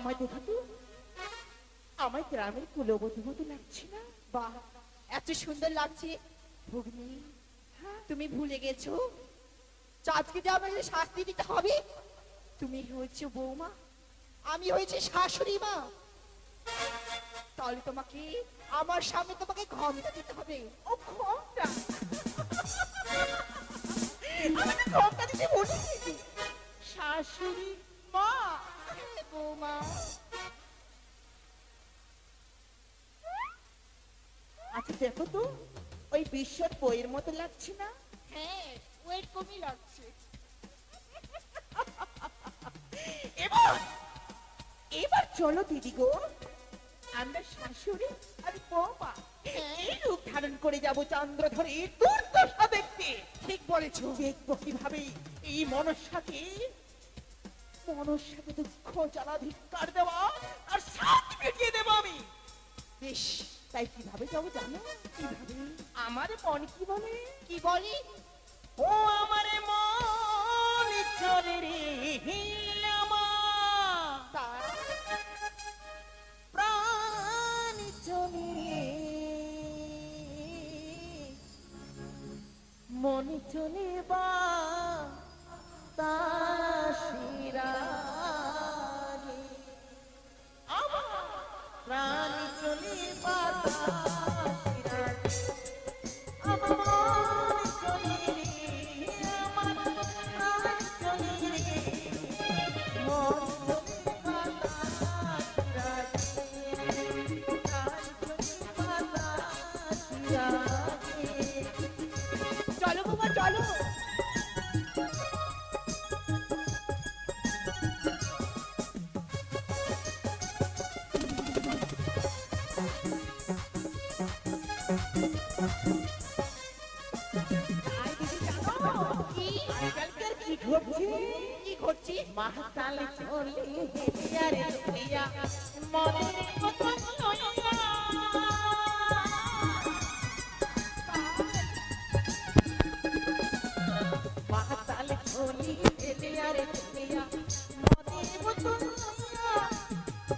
আমায় দেখো তো, আমায় গ্রামের কুলবধূ মতো লাগছে না? বাহ, এত সুন্দর লাগছে। ভগ্নী, তুমি ভুলে গেছো আজকে যে আমাকে শাস্তি দিতে হবে। তুমি হয়েছে বৌমা, আমি হয়েছে শাশুড়ি মা। তাহলে তোমাকে আমার সামনে তোমাকে ঘমটা দিতে হবে। ও ঘমটা? আমাকে ঘমটা দিতে বলেছি? শাশুড়ি মা? বৌমা, আচ্ছা দেখো তো, ওই বিশ্বর বইয়ের মতো লাগছে না? হ্যাঁ, ওয়েট কমই লাগছে। এবার এবার চলো দিদি গো, আমরা শাশুড়ি আর বৌমা এই রূপ ধারণ করে যাব চন্দ্রধরের দুর্দশা দেখতে। ঠিক বলেছো। দেখবো কিভাবে এই মনস্যাকে দুঃখ জ্বালা ধিক্কার দেওয়া আর সাথ মিটিয়ে দেবো আমি। বেশ, তাই কিভাবে যাবো জানো? কিভাবে? আমার মন কি বলে? কি বলি? ও আমার মন চলে রে আমার, তা প্রাণ চলে রে, মন চলে বা তাসিরা রে, আমার প্রাণ চলে বা তাসিরা রে, আমার মন চলে রে, আমার প্রাণ চলে রে, মন চলে বা তাসিরা রে, প্রাণ চলে বা তাসিরা রে। চলো বাবা, চলো। আই দিদি জানো কি আজকালকার কি ঘটছে? কি করছি? মাতাল চলে হেলিয়া রে হেলিয়া, মনের কথা লইয়া, মাতাল চলে হেলিয়া রে হেলিয়া, মনের কথা লইয়া,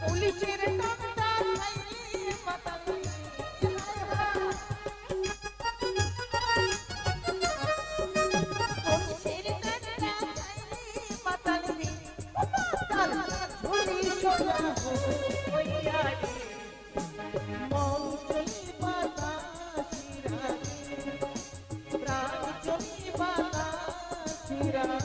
পুলিশের ডান্ডা খাইলে মাতাল পুলিশের ডান্ডা খাইলে মাতাল রে, মাতাল ঝুলি সোনা হইয়া রে, মন চলি বাতাসিরা রে, প্রাণ চলি বাতাসিরা রে।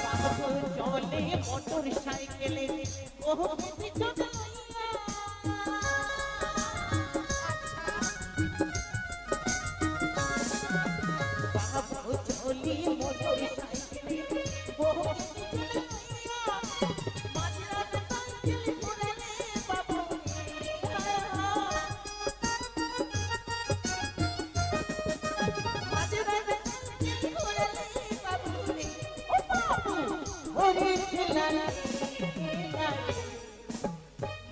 বাবু চলে মোটর সাইকেলে, ও পিছনে লইয়া, বাবু চলে মোটর সাইকেলে, ও পিছনে লইয়া, মাঝরাতে সাইকেল ঘুরালে বাবু রে, মাঝরাতে সাইকেল ঘুরালে বাবু রে, ও বাবু ওরে খেলা রে, খেলা রে,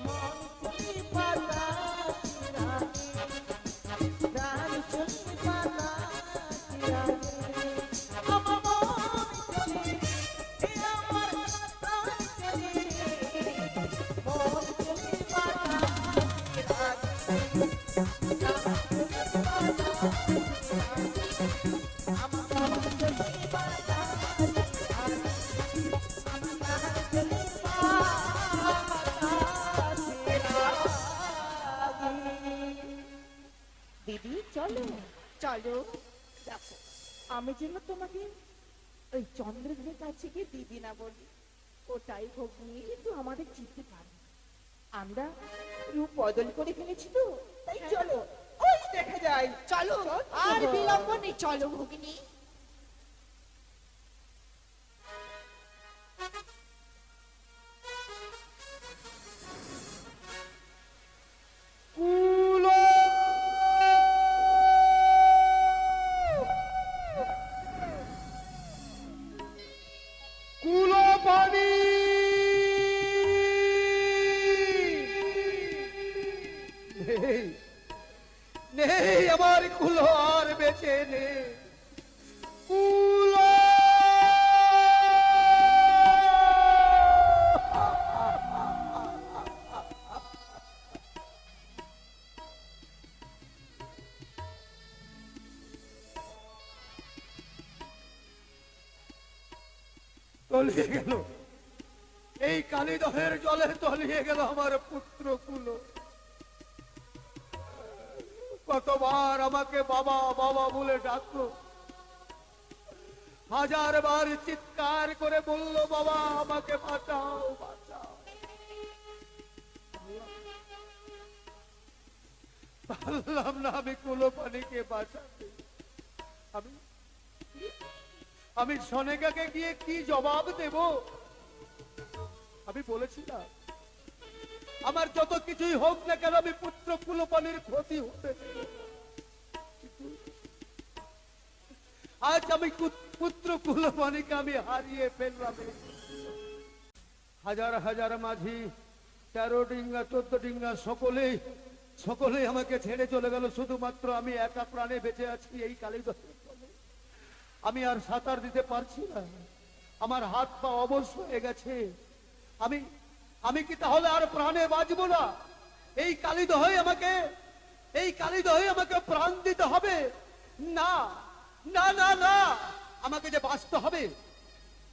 মন চলে বাতাসিরা রে, প্রাণ চলে বাতাসিরা রে, আমার মন চলে রে, আমার প্রাণ চলে রে, মন চলে বাতাসিরা রে, প্রাণ চলে বাতাসিরা রে, আমার মন চলে বাতাসিরা রে, আমার প্রাণ চলে বাতাসিরা রে। দিদি চলো, চলো। দেখো আমি যেন তোমাকে ওই চন্দ্রদের কাছে গিয়ে দিদি না বলি, ওটাই হোক নিয়ে কিন্তু আমাদের চিনতে পারি, আমরা রূপ বদল করে ফেলেছি তো, তাই চলো ওই দেখা যায়। চলো, আর বিলম্ব নেই, চলো ভগিনী। কুলপানি নে কুলো। তলিয়ে গেল এই কালীদহের জলে, তলিয়ে গেল আমার পুত্র কুলো। কতবার আমাকে বাবা বাবা বলে ডাকলো, হাজার বার চিৎকার করে বলল, বাবা আমাকে বাঁচাও বাঁচাও। পারলাম না আমি কুলো পানিকে বাঁচাতে। আমি আমি সনেকাকে গিয়ে কি জবাব দেব? আমি বলেছিলাম আমার যত কিছুই হোক না কেন আমি পুত্র কুলোপানির ক্ষতি হতে দেব না। আজ আমি পুত্র কুলোপানিকে আমি হারিয়ে ফেললাম। হাজার হাজার মাঝি, 13 ডিঙ্গা 14 ডিঙ্গা সকলেই আমাকে ছেড়ে চলে গেল, শুধুমাত্র আমি একা প্রাণে বেঁচে আছি এই কালীদহের জলে। আমি আর সাঁতার দিতে পারছি না, আমার হাত পা অবশ হয়ে গেছে। আমি কি তাহলে আর প্রাণে বাঁচবো না? এই কালীদহে আমাকে প্রাণ দিতে হবে? না না না না, আমাকে যে বাঁচতে হবে।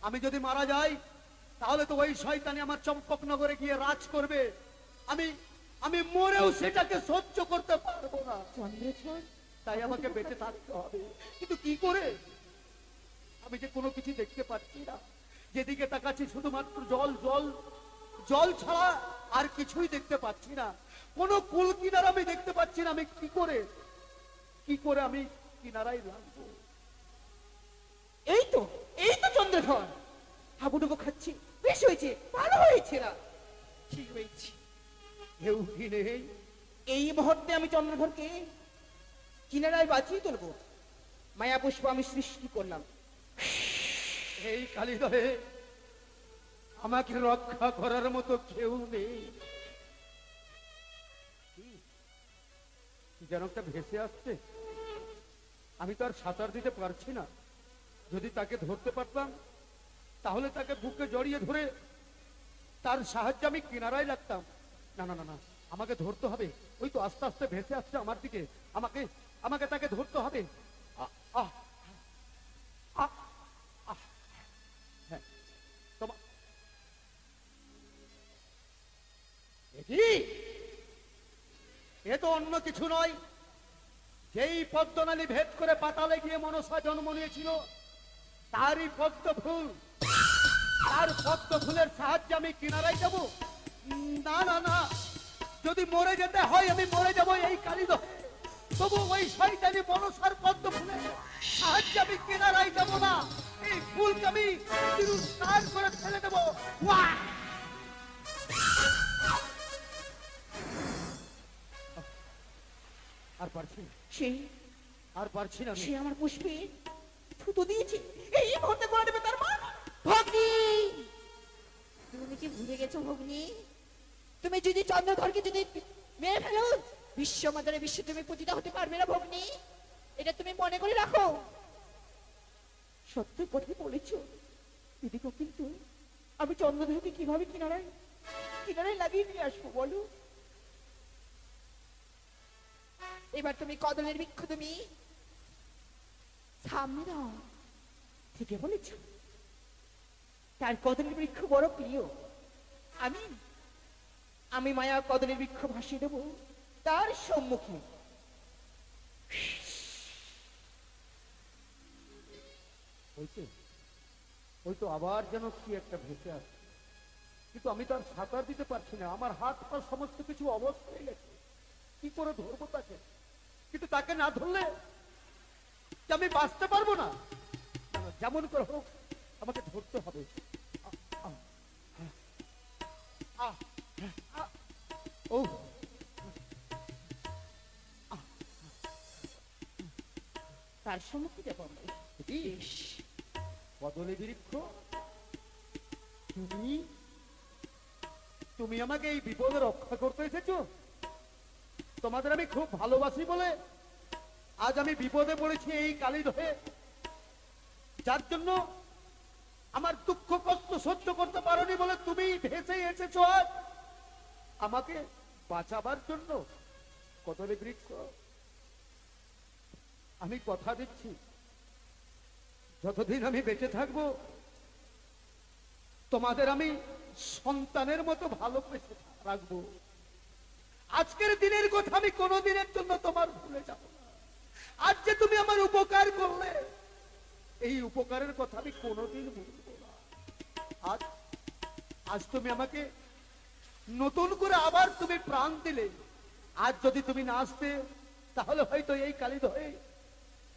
আমি যদি মারা যাই তাহলে তো ওই শয়তানি আমার চম্পকনগরে গিয়ে রাজ করবে। আমি মরেও সেটাকে সহ্য করতে পারবো না চন্দ্রধর, তাই আমাকে বেঁচে থাকতে হবে। কিন্তু কি করে? আমি যে কোনো কিছু দেখতে পাচ্ছি না, যেদিকে তাকাচ্ছি শুধুমাত্র জল জল জল ছাড়া আর কিছুই দেখতে পাচ্ছি না। কোনো কুল কিনারা আমি দেখতে পাচ্ছি না। আমি কি করে আমি কিনারায় লাগবো? এই তো চন্দ্রধর, হাবুডুবু খাচ্ছি, বেশ হয়েছে, ভালো হয়েছে না? ঠিক হয়েছে। কেউ কি নেই? এই মুহূর্তে আমি চন্দ্রধরকে কিনারায় বাঁচিয়ে তুলবো। মায়া পুষ্প আমি সৃষ্টি করলাম। এই কালীদহে আমাকে রক্ষা করার মতো কেউ নেই। যেন একটা ভেসে আসছে, আমি তো আর সাঁতার দিতে পারছি না। যদি তাকে ধরতে পারতাম তাহলে তাকে বুকে জড়িয়ে ধরে তার সাহায্যে আমি কিনারায় লাগতাম। না না না না, আমাকে ধরতে হবে। ওই তো আস্তে আস্তে ভেসে আসছে আমার দিকে, আমাকে তাকে ধরতে হবে। আহ আহ আহ আহ হ্যাঁ, তোমার এ তো অন্য কিছু নয়, যেই পদ্মনালী ভেদ করে পাতালে গিয়ে মনসা জন্ম নিয়েছিল তারই পদ্ম ফুল। তার পদ্ম ফুলের সাহায্যে আমি কিনারায় যাব? না না না, যদি মরে যেতে হয় আমি মরে যাব এই কালীদহে, তবু ওই শয়তানি মনসার পদ্ম ফুলের সাহায্যে আমি কিনারায় যাব না। এই ফুলকে আমি তিরস্কার করে ফেলে দেবো। ওয়াহ! আর পারছি না, আর পারছি না। সে আমার পুষ্পে থুতো দিয়েছে, এই মুহূর্তে করে দেবে তার মা। ভগ্নি, তুমি কি ভুলে গেছো ভগ্নি? তুমি যদি চন্দ্রধরকে যদি মেরে ফেলো, বিশ্ব মাদারে বিশ্বে তুমি পতিতা হতে পারবে না ভগ্নি। এটা তুমি মনে করে রাখো। সত্য কথা বলেছ দিদিকে, কিন্তু আমি চন্দ্রধরকে কিভাবে কিনারায় লাগিয়ে নিয়ে আসবো বলো? এবার তুমি কদলের বৃক্ষ তুমি সামনে দাও। ঠিকই বলেছ, তার কদলের বৃক্ষ বড় প্রিয়। আমি মায়া কদলের বৃক্ষ ভাসিয়ে দেবো তার সম্মুখে। ওই তো আবার যেন কি একটা ভেসে আসছে, কিন্তু আমি তো আর সাঁতার দিতে পারছি না। আমার হাত পা সমস্ত কিছু অবশ হয়ে গেছে। কি করে ধরবো তাকে? কিন্তু তাকে না ধরলে কি আমি বাঁচতে পারবো না? যেমন করে হোক আমাকে ধরতে হবে। ও তার সম্মুখে যাবো আমরা। কদলী বৃক্ষ, তুমি আমাকে এই বিপদে রক্ষা করতে এসেছো? তোমাদের আমি খুব ভালোবাসি বলে আজ আমি বিপদে পড়েছি এই কালীদহে, যার জন্য আমার দুঃখ কষ্ট সহ্য করতে পারোনি বলে তুমি ভেসে এসেছো আজ আমাকে বাঁচাবার জন্য। কদরে বৃক্ষ, আমি কথা দিচ্ছি যতদিন আমি বেঁচে থাকবো তোমাদের আমি সন্তানের মতো ভালোবেসে রাখবো। আজকের দিনের কথা আমি কোনোদিনের জন্য তোমার ভুলে যাব না। আজ যে তুমি আমার উপকার করলে, এই উপকারের কথা আমি কোনোদিন ভুলবো না। আজ আজ তুমি আমাকে নতুন করে আবার তুমি প্রাণ দিলে। আজ যদি তুমি না আসতে তাহলে হয়তো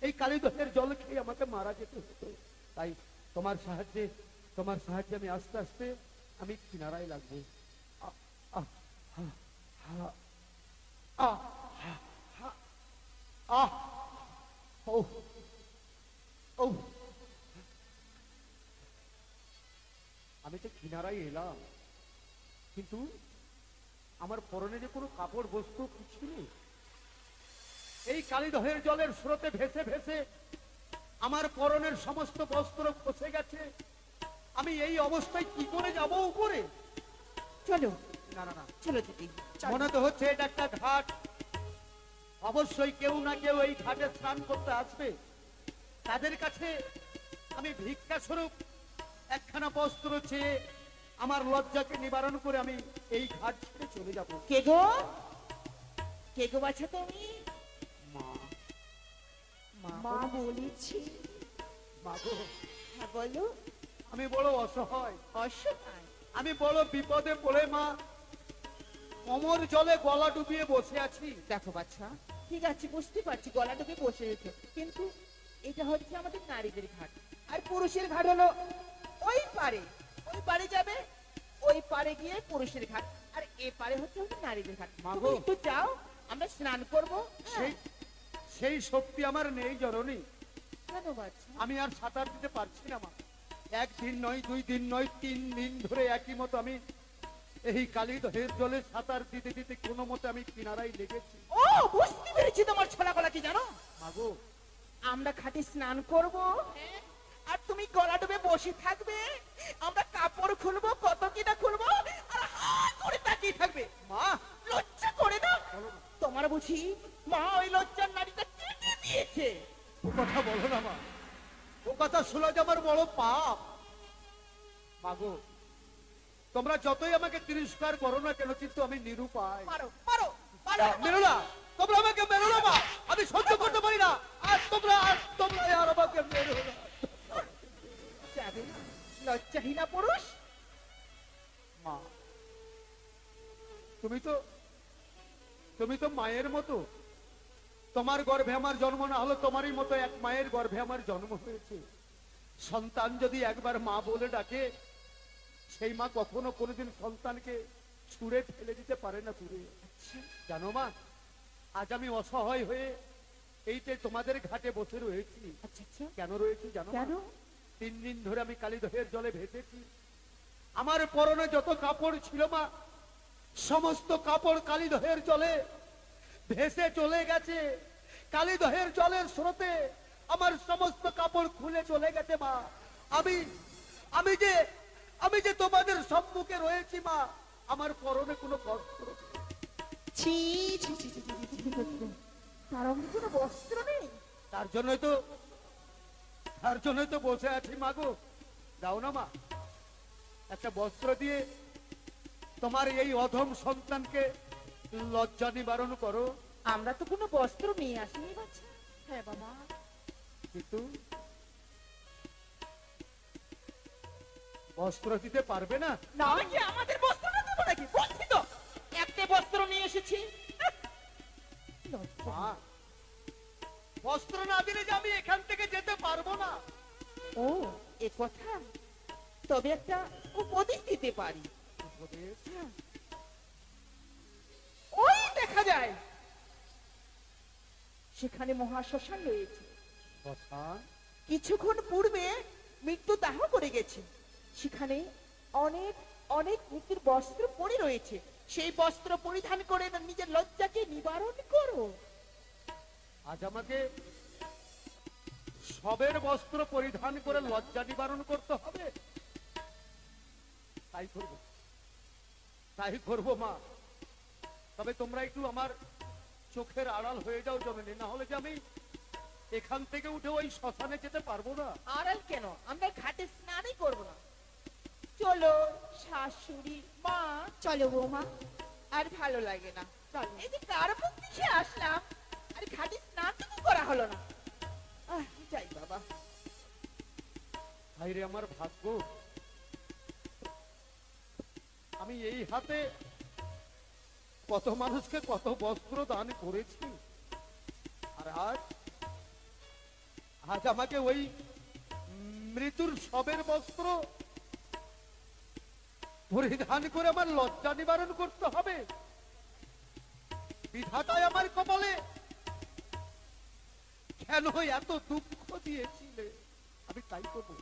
এই কালীদহের জল খেয়ে আমাকে মারা যেতে হতো। তাই তোমার সাহায্যে আমি আস্তে আস্তে আমি কিনারায় লাগবো। আহ, আহ, আহ, আহ, আহ, আহ, আহ, ও, ও। আমি তো কিনারায় এলাম, কিন্তু আমার পরনে যে কোনো কাপড় বস্তু কিছু নেই। এই কালীদহের জলের স্রোতে ভেসে ভেসে আমার পরনের সমস্ত বস্ত্র খসে গেছে। আমি এই অবস্থায় কি করে যাব উপরে? চলো, না না না, চলো দিদি, চলো। মনে তো হচ্ছে এটা একটা ঘাট। অবশ্যই কেউ না কেউ এই ঘাটে স্নান করতে আসবে। তাদের কাছে আমি ভিক্ষা স্বরূপ একখানা বস্ত্র চেয়ে আমার লজ্জাকে নিবারণ করে আমি এই ঘাট ছেড়ে চলে যাব। কে গো? কে গো বাছা তুমি? মা, মা বলেছি। মা গো, হ্যাঁ বলো। আমি বড় অসহায়, অসহায়? আমি বড় বিপদে পড়ে মা কোমর জলে গলা ডুবিয়ে বসে আছি। দেখো বাচ্চা, ঠিক আছে বুঝতে পারছি গলা ডুবে বসে রয়েছে, কিন্তু এটা হচ্ছে আমাদের নারীদের ঘাট, আর পুরুষের ঘাট হলো ওই পারে। ওই পারে যাবে, ওই পারে গিয়ে পুরুষের ঘাট, আর এ পারে হচ্ছে আমাদের নারীদের ঘাট। মা তুমি গো। একটু যাও, আমরা স্নান করবো। সেই সেই শক্তি আমার নেই জননী। কেন বাচ্চা? আমি আর সাঁতার দিতে পারছি না মা। একদিন নয়, 2 দিন নয়, 3 দিন ধরে একই মতো আমি এই কালীদহের জলে সাঁতার দিতে দিতে কোনো মতে আমি কিনারায় লেগেছি। ও বুঝতে পেরেছি তোমার ছোলা গলা কি জানো। মাগো, আমরা ঘাটে স্নান করব, আর তুমি গলা ডুবে বসে থাকবে, আমরা কাপড় খুলবো, কত কিনা খুলবো, আর হা করে তাকিয়ে থাকবে। মা, লজ্জা করে না তোমার? বুঝি মা ওই লজ্জার নারীটা কেটে দিয়েছে? ও কথা বলো না মা, ও কথা শোনা যে আমার বড় পাপ। মাগো, তোমরা যতই আমাকে তিরস্কার করো না কেন, কিন্তু আমি নিরুপায়। মারো মারো মারো। মেরো না, তোমরা আমাকে মেরো না মা, আমি সহ্য করতে পারি না। আর তোমরা আর আমাকে মেরো না। যাবে না, লজ্জাহীনা পুরুষ। মা, তুমি তো মায়ের মতো। তোমার গর্ভে আমার জন্ম না হলো, তোমারই মতো এক মায়ের গর্ভে আমার জন্ম হয়েছে। সন্তান যদি একবার মা বলে ডাকে, সেই মা কখনো কোনোদিন সন্তানকে ছুঁড়ে ফেলে দিতে পারে না দূরে। জানো মা, আজ আমি অসহায় হয়ে এইতে তোমাদের ঘাটে বসে রয়েছি। আচ্ছা আচ্ছা, কেন রয়েছি জানো? কেন? 3 দিন ধরে আমি কালীদহের জলে ভেসেছি। আমার পরনে যত কাপড় ছিল মা, সমস্ত কাপড় কালীদহের জলে ভেসে চলে গেছে। কালীদহের জলের স্রোতে আমার সমস্ত কাপড় খুলে চলে গেছে মা। আমি যে তোমাদের সম্মুখে রয়েছি মা, আমার পরনে কোনো বস্ত্র নেই। ছি ছি ছি ছি ছি, ছি, ছি, ছি। তার অঙ্গে কোনো বস্ত্র নেই? তার জন্যই তো বসে আছি মাগো। দাও না মা, একটা বস্ত্র দিয়ে তোমার এই অধম সন্তানকে লজ্জা নিবারণ করো। আমরা তো কোনো বস্ত্র নিয়ে আসিনি বাচ্চা। হ্যাঁ বাবা, কিন্তু বস্ত্র দিতে পারবে না? না কি আমাদের বস্ত্র না দেবো নাকি? বলছি তো একটা বস্ত্র নিয়ে এসেছি। লজ্জা। মা, বস্ত্র না দিলে যে আমি এখান থেকে যেতে পারবো না। ও এ কথা, তবে একটা উপদেশ দিতে পারি। উপদেশ? হ্যাঁ। ওই দেখা যায় সেখানে মহাশ্মশান রয়েছে। শ্মশান? কিছুক্ষণ পূর্বে মৃত্যু দাহ করে গেছে। সেখানে অনেক অনেক মৃত্যুর বস্ত্র পরে রয়েছে। সেই বস্ত্র পরিধান করে নিজের লজ্জাকে নিবারণ করো। আজ আমাকে সবের বস্ত্র পরিধান করে লজ্জা নিবারণ করতে হবে। তাই করব, তাই করবো মা। তবে তোমরা একটু আমার চোখের আড়াল হয়ে যাও জমিনে, না হলে যে আমি এখান থেকে উঠে ওই শ্মশানে যেতে পারবো না। আড়াল কেন, আমরা ঘাটে স্নানই করবো না। চলো শাশুড়ি মা, চলো বৌমা। আর ভালো লাগে না। চলো। এই যে কার মুখ দেখে আসলাম, আর ঘাটে স্নানটুকু করা হলো না। যাই বাবা। হায় রে আমার ভাগ্য, আমি এই হাতে কত মানুষকে কত বস্ত্র দান করেছি, আর আজ আজ আমাকে ওই মৃত্যুর শবের বস্ত্র পরিধান করে আমার লজ্জা নিবারণ করতে হবে। বিধাতায় আমার কপালে কেন এত দুঃখ দিয়েছিলে? আমি তাই করবো,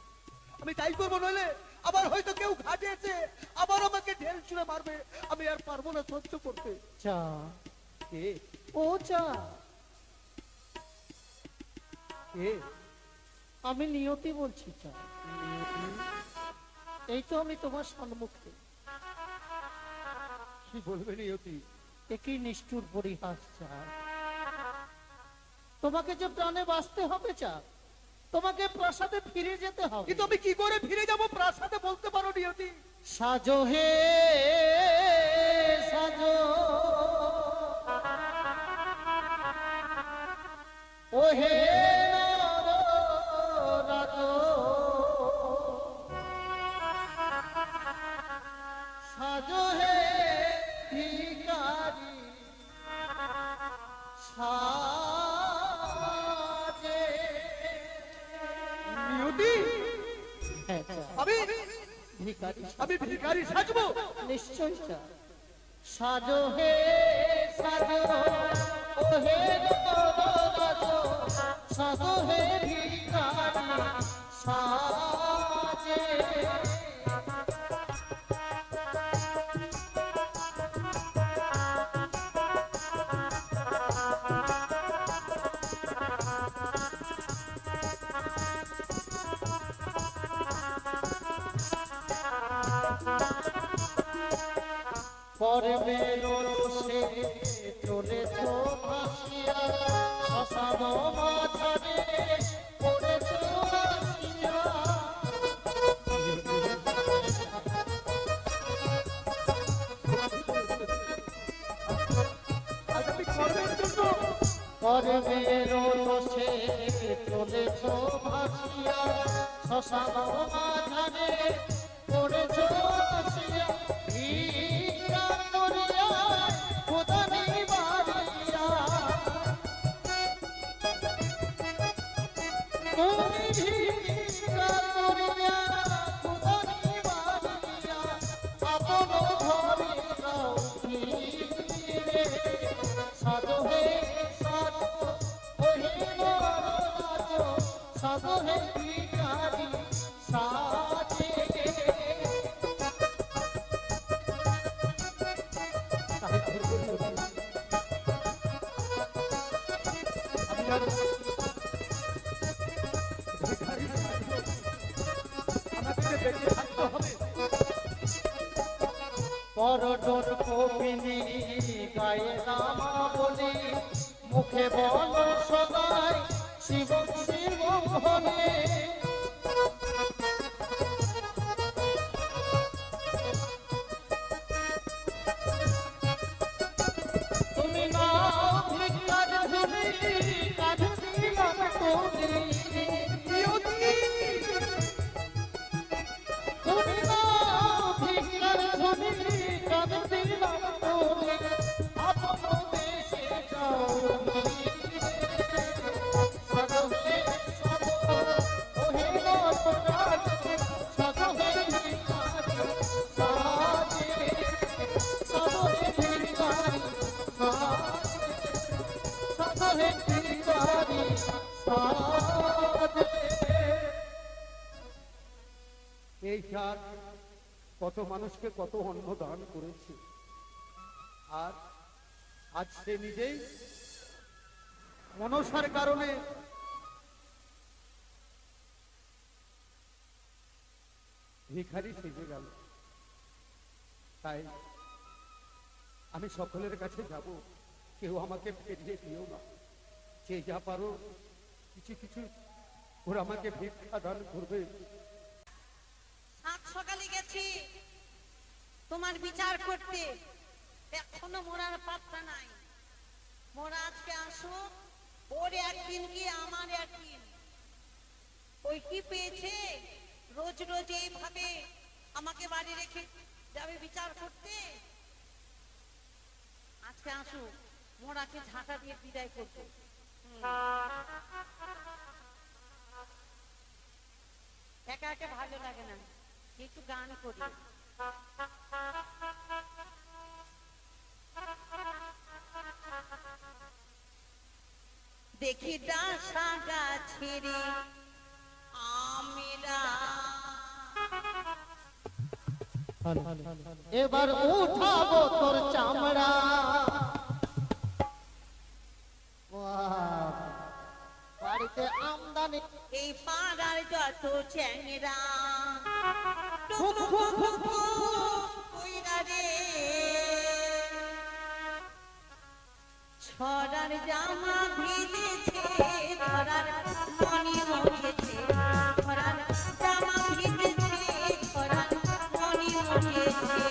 আমি তাই করবো, নইলে আবার হয়তো কেউ ঘাটিয়েছে, আবার আমাকে ঢেল ছুঁড়ে মারবে। আমি আর পারবো না সহ্য করতে। চা, কে ও চা, কে? আমি নিয়তি বলছি চা। এই তো আমি তোমার সম্মুখে। কি বলবে নিয়তি? একই নিষ্ঠুর পরিহাস চা। তোমাকে যে প্রাণে বাঁচতে হবে চা, তোমাকে প্রাসাদে ফিরে যেতে হবে। কিন্তু আমি কি করে ফিরে যাব প্রাসাদে, বলতে পারো নিয়তি? সাজো হে সাজো, ও হে রাজো, সাজো হে ভিখারি সাজে। নিয়তি, হ্যাঁ, চা। আমি ভিখারি আমি ভিখারি সাজবো? নিশ্চয় চা। সাজো হে সাজো, ও হে রাজো, সাজো হে ভিখারি সাজে। কর্মের রোষে চলেছ ভাসিয়া, শ্মশান মাঝারে পড়েছ ভাসিয়া। আজ আমি কর্মের জন্য কর্মের রোষে চলেছ ভাসিয়া, শ্মশান মাঝারে পড়েছ ভাসিয়া। ভিক্ষা করিয়া খোদা নিবারিয়া, তুমি ভিক্ষা করিয়া খোদা নিবারিয়া, আপন ঘরে যাও ফিরে। সাধু হে সাধু, ও হে রাজো, সাধু হে ভিখারি সাজে। আমি আর ভিখারি সাজবো? আমাকে যে বেঁচে থাকতে হবে। করডোর কপিনী গায়ে রামা বলি, মুখে বল সদাই শিব শিব হলে। তুমি নাও ভিক্ষার ঝুলি, কাজ দিলাম তুমি। তুমি নাও ভিক্ষার ঝুলি, কাজ দিলাম তুমি। আপন দেশে যাও ফিরে। সাধু হে সাধু, ও হে রাজো, সাধু হে ভিখারি সাজে। সাধু হে ভিখারি সাজে, সাধু হে ভিখারি সাজে। এই চাঁদ কত মানুষকে কত অন্ন দান করেছে, আর আজ সে নিজেই মনসার কারণে ভিখারি সেজে গেল। তাই আমি সকলের কাছে যাব, কেউ আমাকে ফিরিয়ে দিও না। যে যা পারো কিছু কিছু ওরা আমাকে ভিক্ষা দান করবে। সাত সকালে গেছি তোমার বিচার করতে, এখনো মোরার পাত্তা নাই। মোরা আজকে আসো, ওর একদিন কি আমার একদিন। ওই কি পেয়েছে, রোজ রোজ এইভাবে আমাকে বাড়ি রেখে যাবে বিচার করতে। আজকে আসো, মোরাকে ঝাঁটা দিয়ে বিদায় করবো। একা একা ভালো লাগে না, একটু গান করি। দেখি ডাসা গাছেরে আমেরা, এবার উঠাবো তোর চামড়া। বাহ, বাড়িতে আমদানি এই পাড়ার যত চ্যাংরা ছড়ার জামা ভিজেছে, ছড়ার মনি মজেছে, ছড়ার জামা ভিজেছে, ছড়ার মনি মজেছে।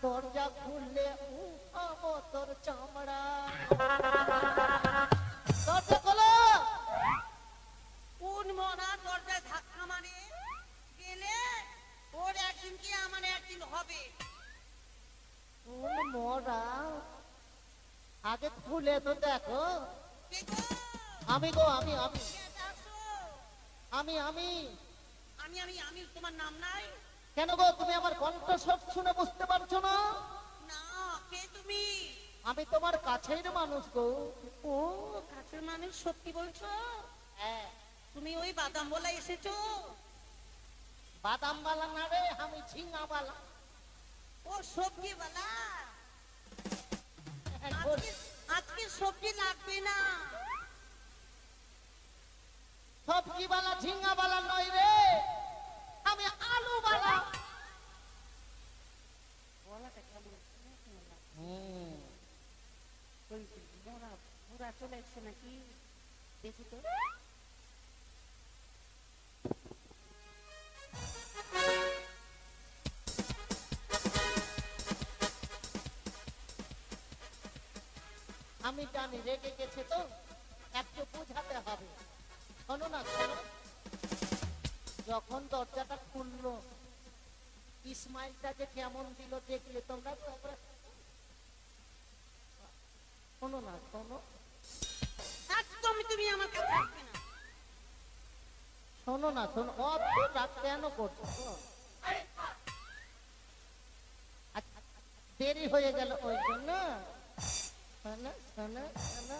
দরজা খুললে উঠাবো তোর চামড়া। দরজা খোলো। কোন মরা দরজায় ধাক্কা মারে গেলে ওর একদিন কি আমার একদিন হবে। কোন মরা? আগে খুলে তো দেখো। কে গো? আমি গো, আমি আমি কে ডাকছো? আমি আমি আমি আমি আমি তোমার নাম নাই? কেন গো, তুমি আমার কণ্ঠস্বর শুনে বুঝতে পারছো না? না, কে তুমি? আমি তোমার কাছের মানুষ গো। ও কাছের মানুষ, সত্যি বলছো? হ্যাঁ, তুমি ওই বাদাম বলা এসেছো? বাদাম বালা না রে, আমি ঝিঙা বালা। ও সবজি বালা। আজকে সবজি লাগবে না। সবজি বালা ঝিঙা বালা নয় রে, আমি আলু বালা। গলাটা কেমন মোরা মোরা চলে এসছে নাকি, দেখি তো। আমি জানি রেগে গেছে তো, একটু বোঝাতে হবে। শোনো না, শোনো। যখন দরজাটা খুললো, ইসমাইলটা যে কেমন দিল দেখলে তোমরা। শোনো না, শোনো। একদম তুমি আমার কাছে আসবে না। শোনো না, শোনো। অত রাত কেন করছো? আচ্ছা, দেরি হয়ে গেল ওই জন্য। শোনো, শোনো, শোনো।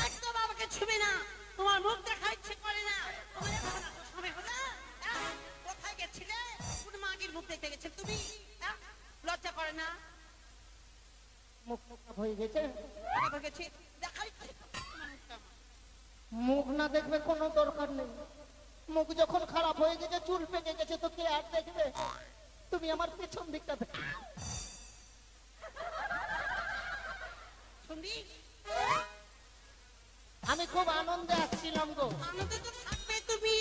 একদম আমাকে ছুবে না, তোমার মুখ দেখা ইচ্ছে করে না। তোমার এখন এত সময় হলো? কোথায় গেছিলে? কোন মাগির মুখ দেখতে গেছিলে তুমি? লজ্জা করে না? মুখ খারাপ হয়ে গেছে। খারাপ গেছে, দেখা ইচ্ছে তোমার মুখটা আমার। মুখ না দেখবে কোনো দরকার নেই। মুখ যখন খারাপ হয়ে গেছে, চুল পেকে গেছে, তো কে আর দেখবে? তুমি আমার পেছন দিকটা দেখো। শুনবি? আমি খুব আনন্দে আসছিলাম গো। আনন্দে তো থাকবে তুমি,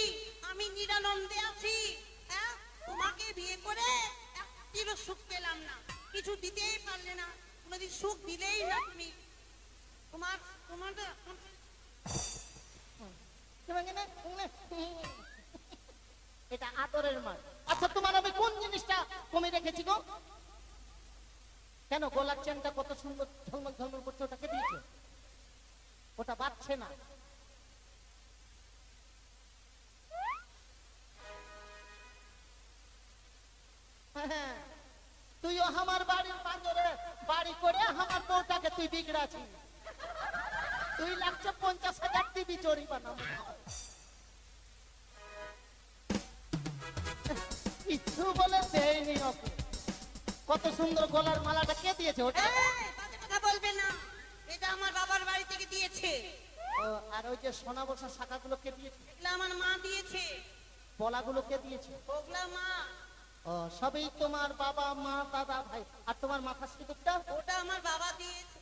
আমি নিরানন্দে আছি। তোমাকে বিয়ে করে একটিরও সুখ পেলাম না, কিছু দিতেই পারলে না, কোনোদিন সুখ দিলেই না তুমি। তোমার তোমার এটা আদরের মার। আচ্ছা, তোমার আমি কোন জিনিসটা কমে রেখেছি গো? কেন গলার চেনটা কত সুন্দর ঝলমল ঝলমল করছে, ওটাকে দিয়েছে? ওটা বাজছে না। হ্যাঁ, তুইও আমার বাড়ির পাঁজরে বাড়ি করে আমার বউটাকে তুই বিগড়াছিস। তুই লাগছে 50,000 দিবি জরিমানা। কিছু বলে দেয়নি ওকে। কত সুন্দর গলার মালাটা কে দিয়েছে ওটা? এই, বাজে কথা বলবে না, এটা আমার বাবার বাড়ি থেকে দিয়েছে। ও, আর ওই যে সোনা বসা শাখাগুলো কে দিয়েছে? এগুলো আমার মা দিয়েছে। পলাগুলো কে দিয়েছে? ওগুলা মা, ও, সবই তোমার বাবা মা দাদা ভাই। আর তোমার মাথা সিঁদুরটা? ওটা আমার বাবা দিয়েছে।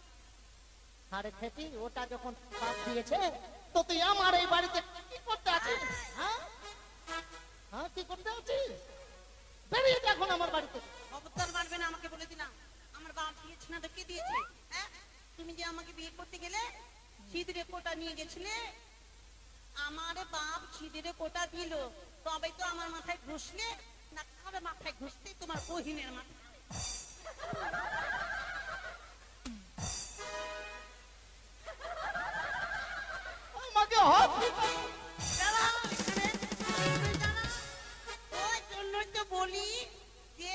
আরে খেপি, ওটা যখন বাপ দিয়েছে তো তুই আমার এই বাড়িতে কি করতে আছিস? হ্যাঁ হ্যাঁ, কি করতে আছিস? বেরিয়ে যা এখন আমার বাড়িতে। খবরদার মারবে না, আমাকে বলে দিলাম। আমার বাপ দিয়েছে না তো কে দিয়েছে? হ্যাঁ, তুমি যে আমাকে বিয়ে করতে গেলে সিঁদুরে কোটা নিয়ে গেছিলে, আমার বাপ সিঁদুরে কোটা দিল, তবে তো আমার মাথায় ঘুষলে না, কার মাথায় ঘুষতে? তোমার বহিনের মাথায়। আমাকে হাত দাঁড়াও এখানে, তুমি দাঁড়াও। ওই জন্যই তো বলি যে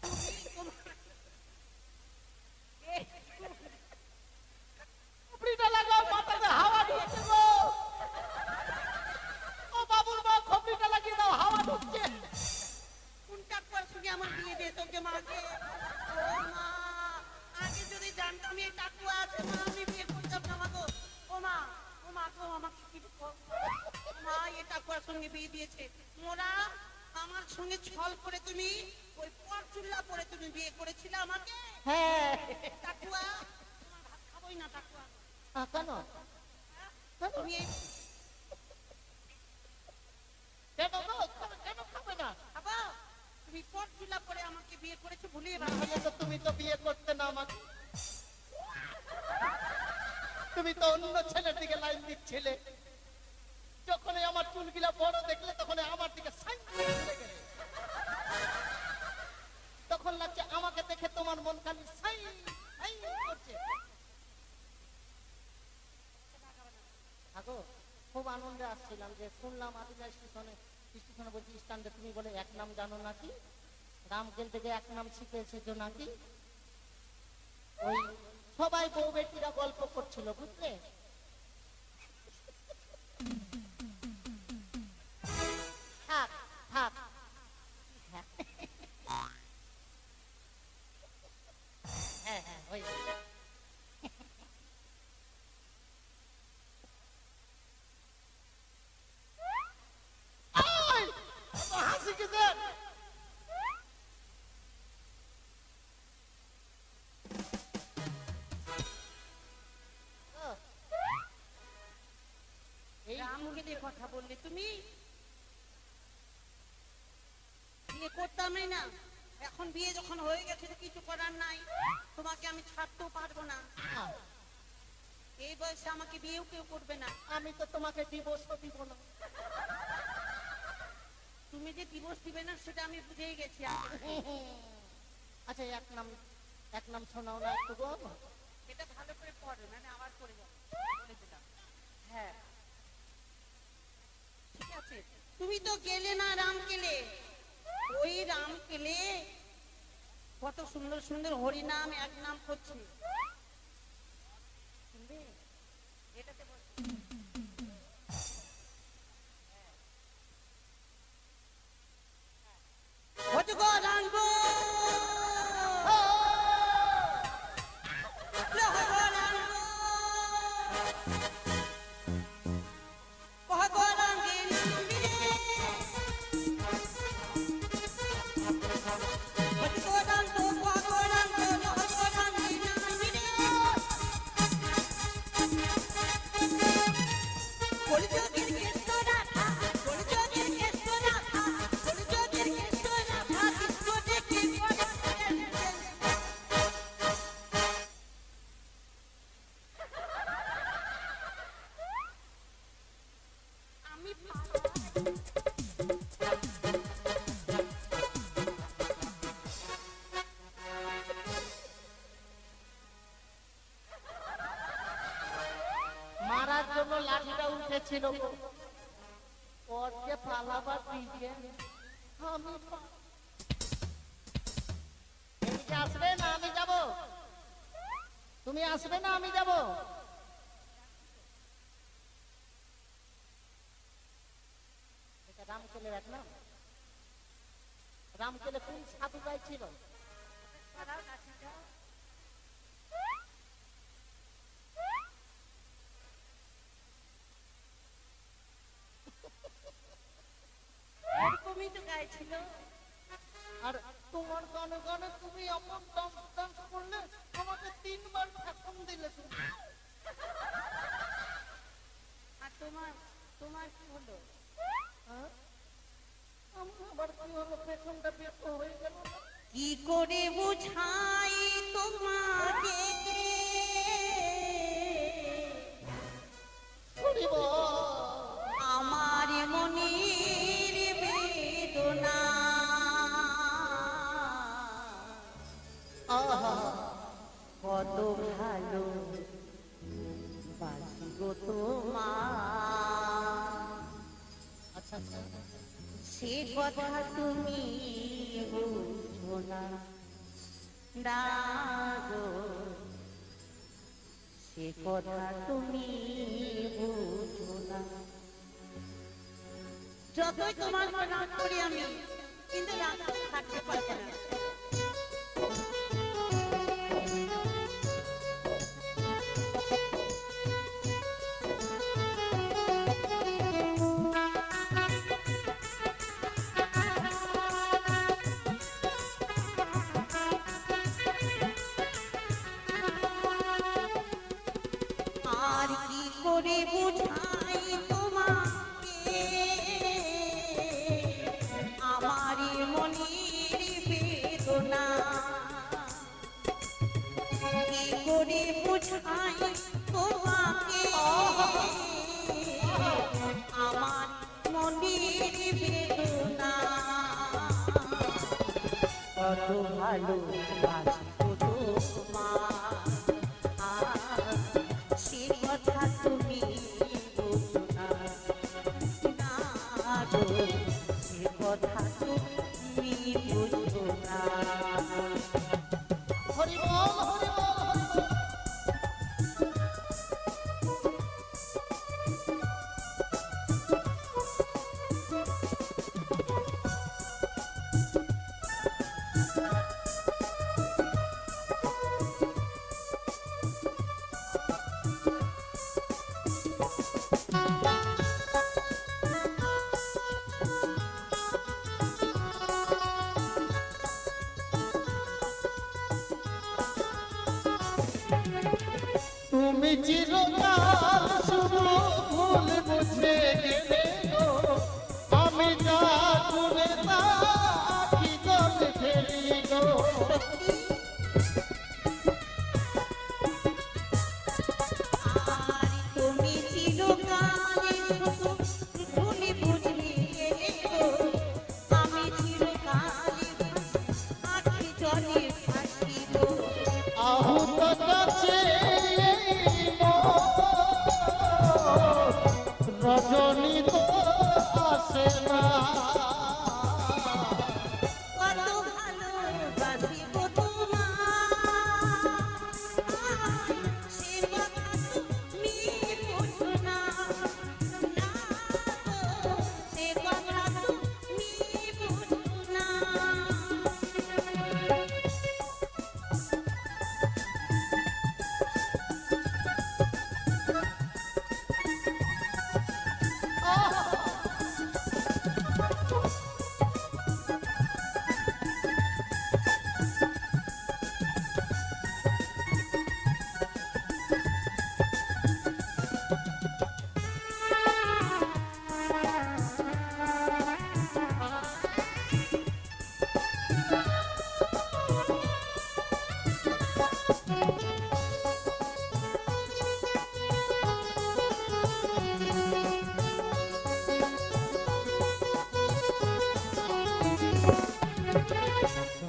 তুমি তোমার- এই, খপড়িটা লাগাও, মাথাতে হাওয়া ঢুকছে গো। ও বাবুর মা, খপড়িটা লাগিয়ে দাও, হাওয়া ঢুকছে। কোনটা করে শুনে আমার বিয়ে দিয়ে তোকে মাকে? ও মা, আগে যদি জানতাম এই টাকুয়া আছে মা, আমি বিয়ে করতাম না মা গো। ও মা, ও মা গো, আমাকে কিছু কর। মা, এই টাকুয়ার সঙ্গে বিয়ে দিয়েছে। মোরা আমার সঙ্গে ছল করে তুমি ওই পরচুল্লা পরে তুমি বিয়ে করেছিলে আমাকে। হ্যাঁ, টাকুয়া, তোমার ভাত খাবোই না টাকুয়া। কেন? তুমি এই কেন গো? কেন খাবে না? খাবা? তুমি পরচুল্লা পরে আমাকে বিয়ে করেছো, ভুলিয়ে না। তাহলে তো তুমি তো বিয়ে করতে না আমাকে। তুমি তো অন্য ছেলের দিকে লাইন দিচ্ছিলে। যখনই আমার চুলগুলা বড় দেখলে তখন আমার দিকে সাইন করে চলে গেলে। তখন লাগছে আমাকে দেখে তোমার মন খালি সাই সাই করছে। আগো, খুব আনন্দে আসছিলাম যে শুনলাম আদিনা স্টেশনে বলছি স্ট্যান্ডে তুমি বলে এক নাম জানো নাকি? রামকেল থেকে এক নাম শিখে এসেছো নাকি? ওই সবাই বউ বেটিরা গল্প করছিল, বুঝলে? থাক থাক, হ্যাঁ হ্যাঁ, ওই ওই, এত হাসি কিসের? এই রামকে দিয়ে কথা বললে তুমি? বিয়ে করতামই না, এখন বিয়ে যখন হয়ে গেছে তো কিছু করার নাই, তোমাকে আমি ছাড়তেও পারবো না। এই বয়সে আমাকে বিয়েও কেউ করবে না। আমি তো তোমাকে ডিভোর্সও দিব না। তুমি যে দিবস দিবে না সেটা আমি বুঝেই গেছি আগে। আচ্ছা, এক নাম শোনাও না একটু গো। এটা ভালো করে পড়ো, মানে আবার করে যাবে, বলে দিলাম। হ্যাঁ, ঠিক আছে। তুমি তো গেলে না রামকেলে, ওই রামকেলে কত সুন্দর সুন্দর হরিনাম এক নাম করছে, শুনবে? এটাতে বল। অজগর আনবো, অজগর আনবো, অজগর আনবে নামবি রে, অজগর আনবো, অজগর আনবো, অজগর আনবে নামবি রে। কলিযুগের কেষ্ট রাধা, কলিযুগের কেষ্ট রাধা, কলিযুগের কেষ্ট রাধা, কৃষ্ণ দেখে বড় হয়েছে। আমি মারার জন্য লাঠিটা উঠেছিল গো। ওর যে পালাবার দিকে আমি আসবে না আমি যাব? এটা রামকেলের এক নাম। রামকেলে কোন সাধু ভাই ছিল? এরকমই তো গাইছিল। আর তোমার গানে গানে তুমি এমন ডান্স ডান্স করলে আমাকে 3 বার ঠাকুম দিলে তুমি। আর তোমার তোমার কি হলো? হ্যাঁ? আমার আবার কি হলো, পেছনটা বেশ হয়ে গেল না? কি করে বুঝাই তোমাকে হরি বল। আমার মনের বেদনা? আহা, কত ভালো বাসি গো তোমার, আচ্ছা আচ্ছা। সে কথা তুমি বুঝো না দাদো, সে কথা তুমি বুঝো না। যতই তোমার উপর রাগ করি আমি, কিন্তু রাগ থাকতে পারবো না। আর কি করে বুঝাই তোমাকে আমার মনের বেদনা? কি করে বুঝাই তোমাকে আমার মনের বেদনা? কত ভালো বাসি গো তোমার, সে কথা তুমি বুঝো না দাদো, সে কথা তুমি বুঝো না। হরি বল, হরি বল, হরি বল। তুমি চিরকাল শুধু ভুল বুঝে গেলে গো, আমি যা করে তা কি করে ফেলি গো। আর তুমি চিরকালে শুধু ভুলে বুঝলে গো, আমি চিরকালে আখি জলে ভাসি গো। আহুত কাছে রজনী তো আসে না। কত ভালোবাসি গো তোমার, সে কথা তুমি বুঝো না দাদো, সে কথা তুমি বুঝো না।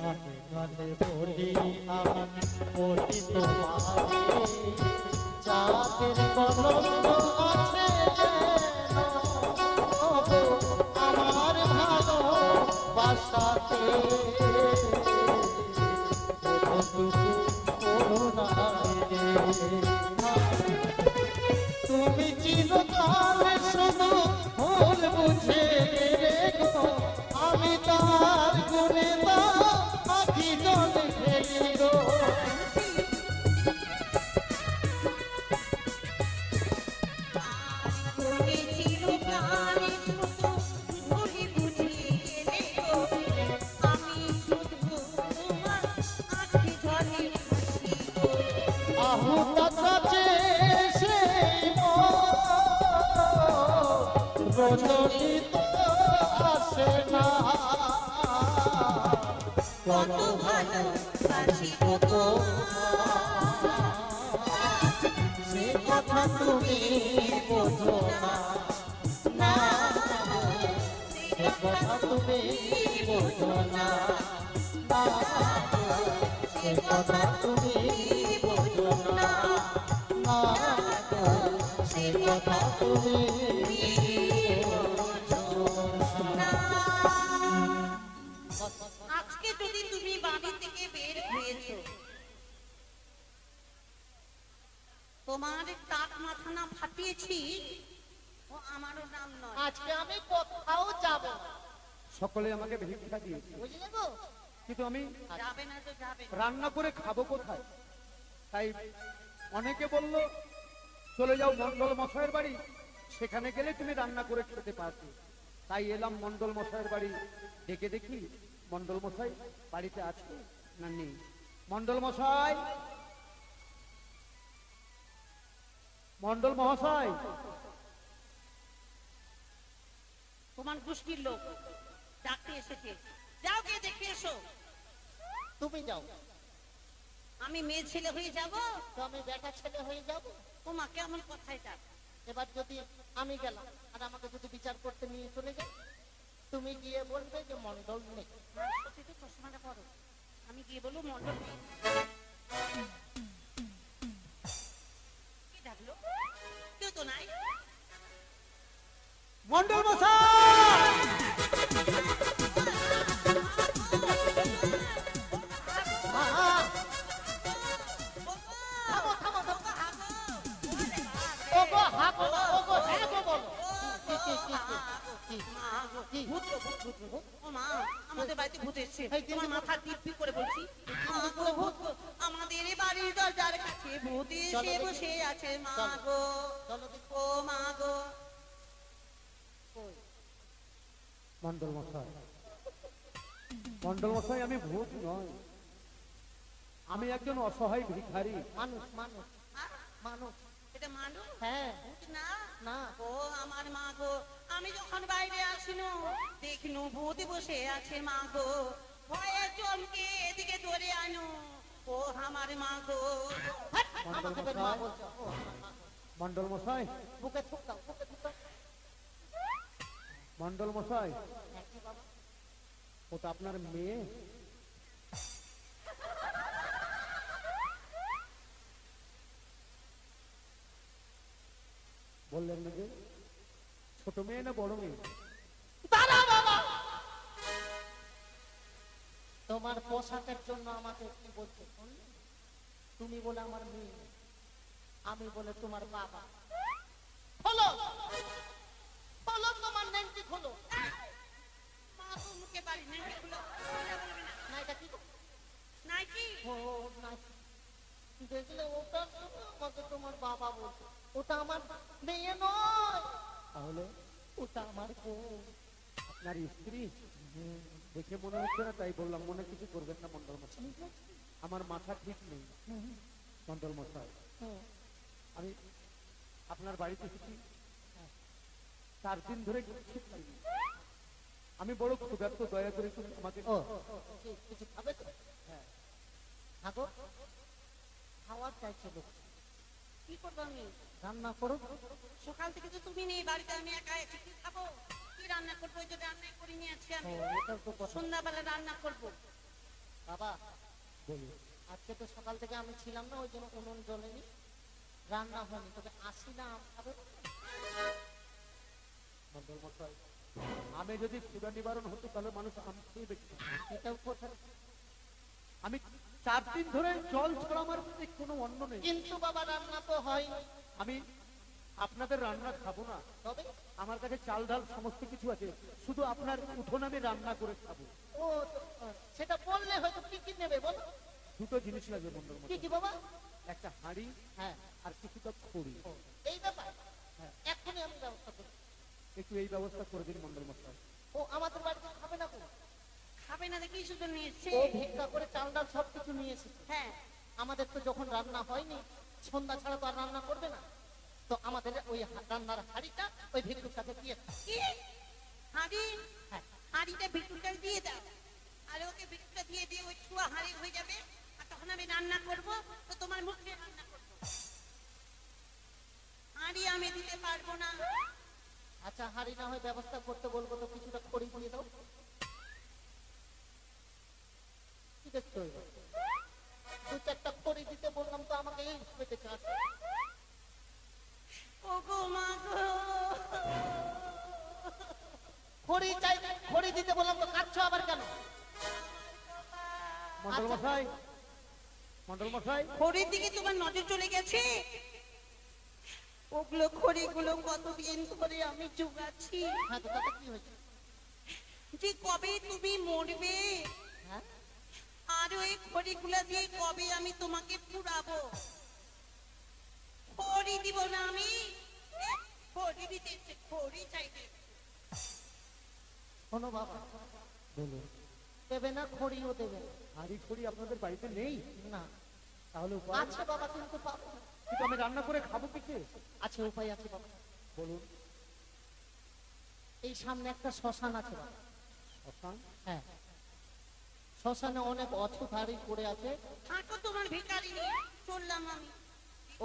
গানে গানে বলি আমি বলি তোমারে, যাদের কলঙ্ক আছে যেন ওগো আমার ভালোবাসাতে, এতটুকু করুণা রে। তুমি চিরকাল শুধু ভুল বুঝে রেখো, আমি তার গুণে তা আখি জলে ফেলে গো। তুমি চিরকালে শুধু ভুলি বুঝিয়ে গেলে গো, আমি শুধু তোমার আখি জলে ভাসি গো। আহুতা কাছে সেই রজনী তো আসে না, কত ভালো বাসি গো সে কথা তুমি বোঝো না, না সে কথা তুমি বোঝো না, না সে কথা তুমি বোঝো না, না সে কথা তুমি আজকে যদি তুমি বাড়ি থেকে বের হয়েছো, তোমার টাক মাথা না ফাটিয়েছি ও আমারও নাম নয়। আজকে আমি কোথাও যাব না, সকলে আমাকে ভিক্ষা দিয়েছে, বুঝলে গো? কিন্তু আমি যাবে না তো যাবে না। রান্না করে খাবো কোথায়? তাই অনেকে বলল চলে যাও মন্ডল মশাইয়ের বাড়ি, সেখানে গেলে তুমি রান্না করে খেতে পারবে। তাই এলাম মন্ডল মশাইয়ের বাড়ি, ডেকে দেখি মন্ডল মশাই বাড়িতে আছে না নেই। মন্ডল মশাই, মন্ডল মহাশয়, তোমার গোষ্ঠীর লোক ডাকতে এসেছে, যাও গিয়ে দেখে এসো। তুমি যাও, আমি মেয়ে ছেলে হয়ে যাব? তো আমি বেটা ছেলে হয়ে যাব। তোমা কেমন কথাই ডাক? এবার যদি আমি গেলাম আর আমাকে যদি বিচার করতে নিয়ে চলে যাই, তুমি গিয়ে বলবে যে মন্ডল নেই। সত্যি তো চশমাটা করো, আমি গিয়ে বলবো মন্ডল নেই। কি ডাকলো? কেউ তো নাই। মন্ডল মশাই, ওগো হাগো, ওগো হাগো বলো। ও মা, আমাদের বাড়িতে ভূত এসেছে। এই দিন তোমার মাথা দিব্যি করে বলছি, মা গো, ভূত গো, আমাদের বাড়ির দরজার কাছে ভূত এসে বসে আছে মা গো, চলো দেখি। ও মা গো। মন্ডল মশাই, মন্ডল মশাই, আমি ভূত নয়, আমি একজন অসহায় ভিখারি। মানুষ মানুষ মানুষ। এটা মানুষ? হ্যাঁ। ভূত না? না। ও আমার মা গো, আমি যখন বাইরে আসিনু দেখিনু ভূত বসে আছে মা গো, ভয়ে চমকে এদিকে ধরে আনু, ও আমার মা গো। মন্ডল আমাকে বের মা মশাই, বলছো। ও, মন্ডল মশাই, বুকে থুক দাও, বুকে থুক দাও। মন্ডল মশাই, হ্যাঁ, কি বাবা? ওটা আপনার মেয়ে? বললেন না যে ছোট মেয়ে না বড় মেয়ে? তোমার পোশাকের জন্য আমাকে কি বলছো শুনলে? তুমি বলে আমার মেয়ে, আমি বলে তোমার বাবা। হলো হলো, তোমার নেংটি খোলো। মা গো, মুখে বাড়ি নাই খুলো, এটা বলবি না। না এটা কি গো? নাই কি? ও না, দেখলে ওটা আমাকে তোমার বাবা বলছে। ওটা আমার মেয়ে নয়, তাহলে ওটা আমার বউ। আপনার স্ত্রী? দেখে মনে হচ্ছে না, তাই বললাম। মনে কিছু করবেন না মন্ডল মশাই, আমার মাথা ঠিক নেই। মন্ডল মশাই, আমি আপনার বাড়িতে এসেছি 4 দিন ধরে কিছু খাইনি। আমি বড় ক্ষুধার্ত, দয়া করে একটু আমাকে ও কিছু খাবে তো? হ্যাঁ, খাবো। খাওয়ার চাইছে লোক, কি করবো আমি? রান্না করো। সকাল থেকে তো তুমি নেই বাড়িতে, আমি একা আছি, কি খাবো? কি রান্না করবো? ওই যে রান্নাই করে নিয়ে আছি আমি, এটাও তো কথা। সন্ধ্যাবেলা রান্না করবো। বাবা, বলি। আজকে তো সকাল থেকে আমি ছিলাম না, ওই জন্য উনুন জ্বলেনি, রান্না হয়নি। তবে আসি না আম খাবে। মন্ডল মশাই, আমি যদি ক্ষুধা নিবারণ হতো তাহলে মানুষ আম খেয়ে দেখত। এটাও কথা। আমি 4 দিন ধরে জল ছাড়া আমার কাছে কোনো অন্ন নেই। কিন্তু বাবা রান্না তো হয়নি। আমি আপনাদের রান্না খাবো না, তবে আমার কাছে চাল ডাল সমস্ত কিছু আছে, শুধু আপনার উঠোন আমি রান্না করে খাবো। ও সেটা বললে হয়তো কি কি নেবে বলো? দুটো জিনিস লাগবে মন্ডল কি মশাই, কি বাবা? একটা হাঁড়ি হ্যাঁ, আর কিছুটা খড়ি। এই ব্যাপার। এখনই আমি ব্যবস্থা করব। একটু এই ব্যবস্থা করে দিন মন্ডল মশাই। ও আমাদের বাড়িতে খাবে না কোনো? খাবে না দেখি শুধু নিয়ে এসছে। ও ভিক্ষা করে চাল ডাল সবকিছু নিয়ে এসেছে। হ্যাঁ, আমাদের তো যখন রান্না হয়নি, সন্ধ্যা ছাড়া তো আর রান্না করবে না, তো আমাদের ওই রান্নার হাঁড়িটা ওই ভিক্ষুর কাছে দিয়ে দাও। কি হাঁড়ি? হ্যাঁ। হাঁড়িটা ভিক্ষুকটা দিয়ে দাও, আর ওকে ভিক্ষুকটা দিয়ে দিয়ে ওই ছুয়া হাঁড়ি হয়ে যাবে, আর তখন আমি রান্না করব, তো তোমার মুখে রান্না করব। হাঁড়ি আমি দিতে পারবো না। আচ্ছা, হাঁড়ি না হয় ব্যবস্থা করতে বলবো, তো কিছুটা খড়ি দিয়ে দাও। কি দেখতে হইব? 2-4টা খড়ি দিতে বললাম তো আমাকে এইভাবে দেখে আসো। ও গো মা গো, খড়ি চাই, খড়ি দিতে বললাম তো কাটছো আবার কেন? মন্ডল মশাই, মন্ডল মশাই, খড়ির দিকে তোমার নজর চলে গেছে? ওগুলো খড়িগুলো কতদিন ধরে আমি জোগাচ্ছি, হ্যাঁ, তো তাতে কি হয়েছে? যে কবে তুমি মরবে, হ্যাঁ, আর ওই খড়িগুলো দিয়ে কবে আমি তোমাকে পুরাবো। খড়ি দিব না আমি, খড়ি দিতে এসে খড়ি চাইবে। শোনো বাবা, বলুন। দেবে না, খড়িও দেবে না। হাঁড়ি খড়ি আপনাদের বাড়িতে নেই? না, তাহলে উপায় আছে বাবা, কিন্তু পাবো না। কিন্তু আমি রান্না করে খাবো কিসে? আছে, উপায় আছে বাবা। বলুন। এই সামনে একটা শ্মশান আছে বাবা। শ্মশান? হ্যাঁ, শ্মশানে অনেক অছুত হাঁড়ি পড়ে আছে। থাকো তোমার ভিখারি নিয়ে চললাম আমি।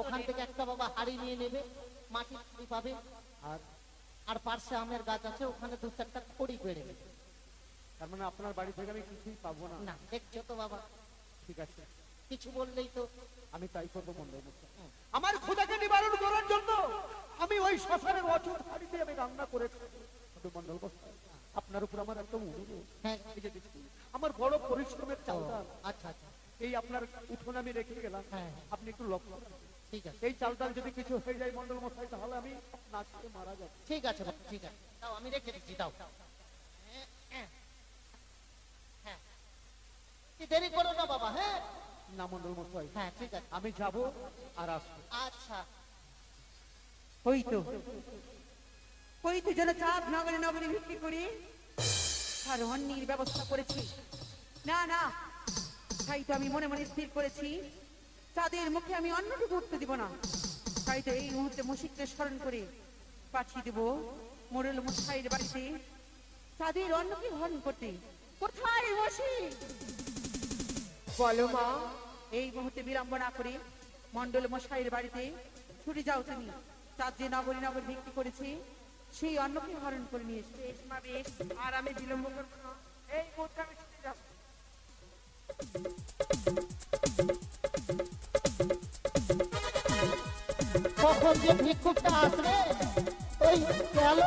ওখান থেকে একটা বাবা হাঁড়ি নিয়ে নেবে, মাটির হাঁড়ি পাবে, আর আর পার্শ্বে আমের গাছ আছে, ওখানে 2-4টা খড়ি পেড়ে নেবে। তার মানে আপনার বাড়ি থেকে আমি কিছুই পাবো না? না, দেখছো তো বাবা, ঠিক আছে, কিছু বললেই তো। আমি তাই করবো মন্ডল মশাই। আমার ক্ষুধাকে নিবারণ করার জন্য আমি ওই শ্মশানের অচুত হাঁড়িতে আমি রান্না করে খাবো। কিন্তু মন্ডল মশাই, আপনার উপর আমার একদম অনুরোধ। হ্যাঁ, এই যে দেখুন, আমার বড় পরিশ্রমের ও, চালটা আচ্ছা আচ্ছা, এই আপনার উঠোন আমি রেখে গেলাম, হ্যাঁ। আপনি একটু লক্ষ্য রাখবেন। ঠিক আছে, এই চালটাল যদি কিছু হয়ে যায় মন্ডল মশাই, তাহলে আমি না খেয়ে মারা যাবো। ঠিক আছে বাবা, ঠিক আছে, দাও আমি রেখে দিচ্ছি, দাও। হ্যাঁ, কি দেরি করো না বাবা। হ্যাঁ না মন্ডল মশাই, হ্যাঁ, ঠিক আছে, আমি যাব আর আসবো। আচ্ছা। ওই তো যেন চাঁদ নগরে নগরে বিক্রি করি আর অন্যের ব্যবস্থা করেছি। না না, তাই তো আমি মনে মনে স্থির করেছি, চাঁদের মুখে আমি অন্নটুকু উঠতে দিব না। তাই তো এই মুহূর্তে মুশিককে স্মরণ করে পাঠিয়ে দেব মোড়ল মশাইয়ের বাড়িতে চাঁদের অন্নকে হরণ করতে। কোথায় মুশিক? বলো মা। এই মুহূর্তে বিলম্ব না করে মন্ডল মশাইয়ের বাড়িতে ছুটে যাও তুমি। চাঁদ যে নগরী নগর বিক্রি করেছে সেই অন্নকে হরণ করে নিয়ে এসে। বেশ মা বেশ, আর আমি বিলম্ব করবো না, এই মুহূর্তে আমি ছুটে যাবো। কখন যে ভিক্ষুকটা আসবে, ওই গেল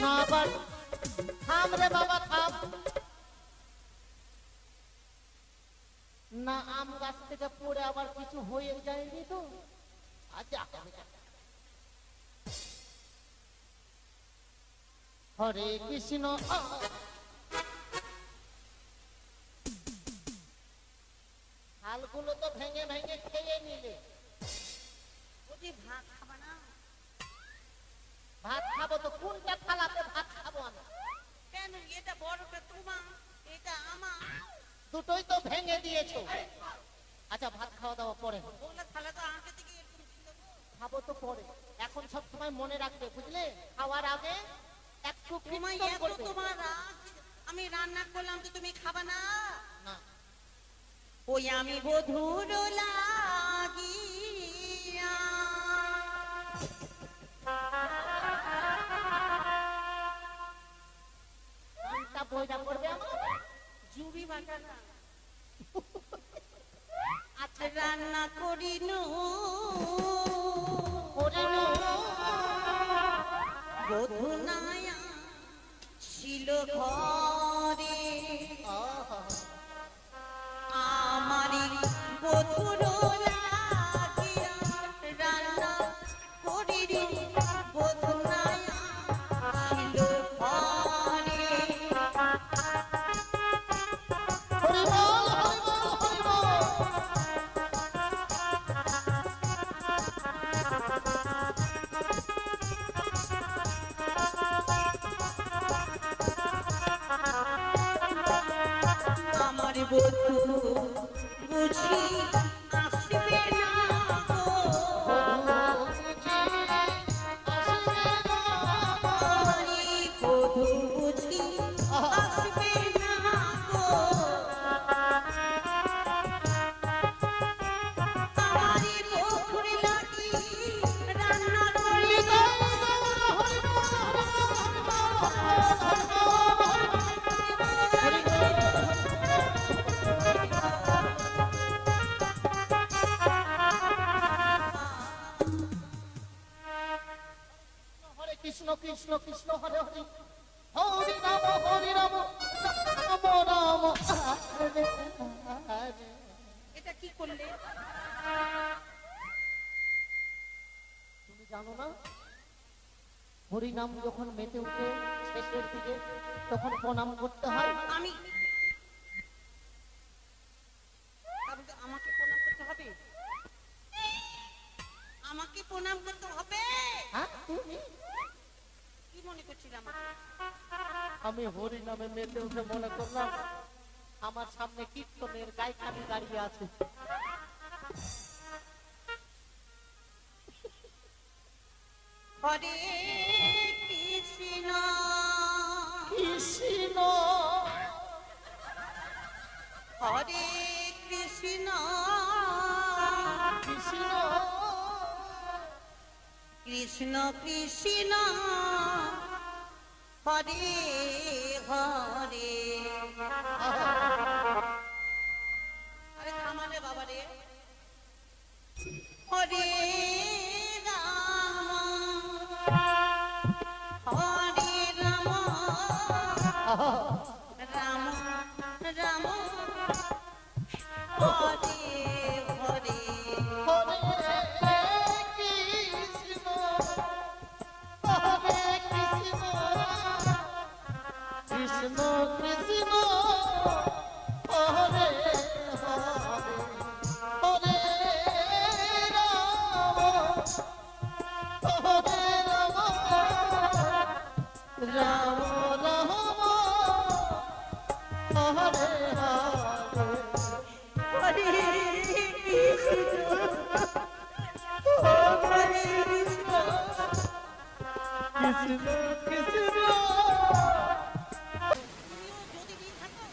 না। আবার থাম রে বাবা, থাম না, আম গাছ থেকে পড়ে আবার কিছু হয়ে যায়নি তো? আচ্ছা, হরে কৃষ্ণ। হালগুলো তো ভেঙে ভেঙে খেয়ে নিলে। ওই ভাত খাবা না? ভাত খাবো তো কোনটা থালাতে ভাত খাবো আমি? কেন, এটা বড়টা তোমার, এটা আমার। দুটোই তো ভেঙে দিয়েছো। আচ্ছা, ভাত খাওয়া দাওয়া পরে হবে। ওগুলো থালা তো আগে থেকে এরকম ছিল গো। খাবো তো পরে, এখন সব সময় মনে রাখবে, বুঝলে? খাওয়ার আগে একটু তোমার কীর্তন এত করবে। তোমার রাগ, আমি রান্না করলাম তো তুমি খাবা না? না, ওই আমি বধুর লাগিয়া কোনটা বইটা করবে আমার? জুবি বাটানা আচ্ছা, রান্না করিনু করিনু। বধু নায়া ছিল ঘরে বধূ বুঝি আসবে না গো। আমারি বধূ বুঝি আসবে না গো। আমারি বধূর লাগি রান্না করি গো। হরে কৃষ্ণ কৃষ্ণ কৃষ্ণ হরে হরে হরি রাম রাম রাম হরে হরে। এটা কি করলে? তুমি জানো না হরি নাম যখন মেতে উঠে শেষের দিকে তখন প্রণাম করতে হয়। আমি তাহলে আমাকে প্রণাম করতে হবে? আমাকে প্রণাম করতে হবে? হ্যাঁ তুমি? কি মনে করছিলাম? আমি হরি নামে মেতে উঠে মনে করলাম আমার সামনে কীর্তনের গায়িকানি দাঁড়িয়ে আছে। হরে কৃষ্ণ কৃষ্ণ হরে কৃষ্ণ কৃষ্ণ কৃষ্ণ কৃষ্ণ হরে হরে। আরে থামালে বাবা রে। হরে রাম হরে রাম রাম রাম হরে হরে। হরে কৃষ্ণ হরে কৃষ্ণ কৃষ্ণ কৃষ্ণ হরে হরে হরে রাম হরে রাম রাম রাম হরে হরে। হরে কৃষ্ণ হরে কৃষ্ণ কৃষ্ণ কৃষ্ণ যদি দিয়ে থাকো